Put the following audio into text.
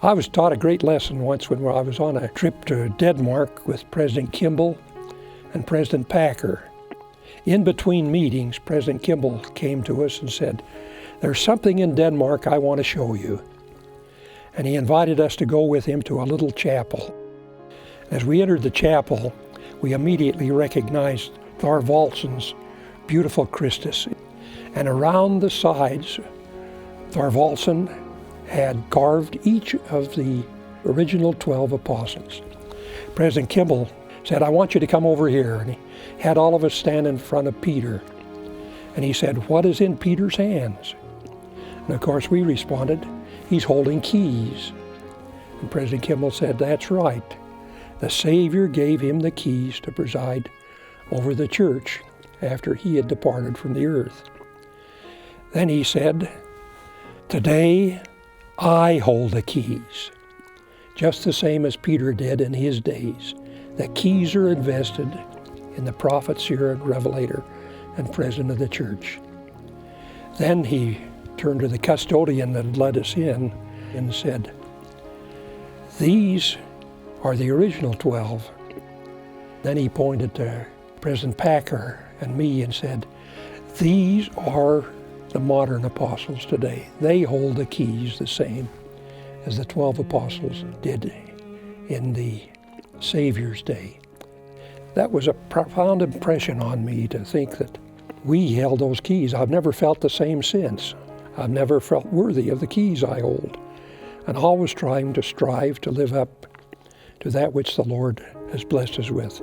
I was taught a great lesson once when I was on a trip to Denmark with President Kimball and President Packer. In between meetings, President Kimball came to us and said, "There's something in Denmark I want to show you." And he invited us to go with him to a little chapel. As we entered the chapel, we immediately recognized Thorvaldsen's beautiful Christus. And around the sides, Thorvaldsen had carved each of the original 12 apostles. President Kimball said, "I want you to come over here." And he had all of us stand in front of Peter. And he said, "What is in Peter's hands?" And of course we responded, "He's holding keys." And President Kimball said, "That's right. The Savior gave him the keys to preside over the church after he had departed from the earth." Then he said, "Today I hold the keys," just the same as Peter did in his days. The keys are invested in the prophet, seer, and revelator, and president of the church. Then he turned to the custodian that had led us in and said, "These are the original 12. Then he pointed to President Packer and me and said, "These are the modern apostles today. They hold the keys the same as the 12 apostles did in the Savior's day." That was a profound impression on me to think that we held those keys. I've never felt the same since. I've never felt worthy of the keys I hold, and always trying to strive to live up to that which the Lord has blessed us with.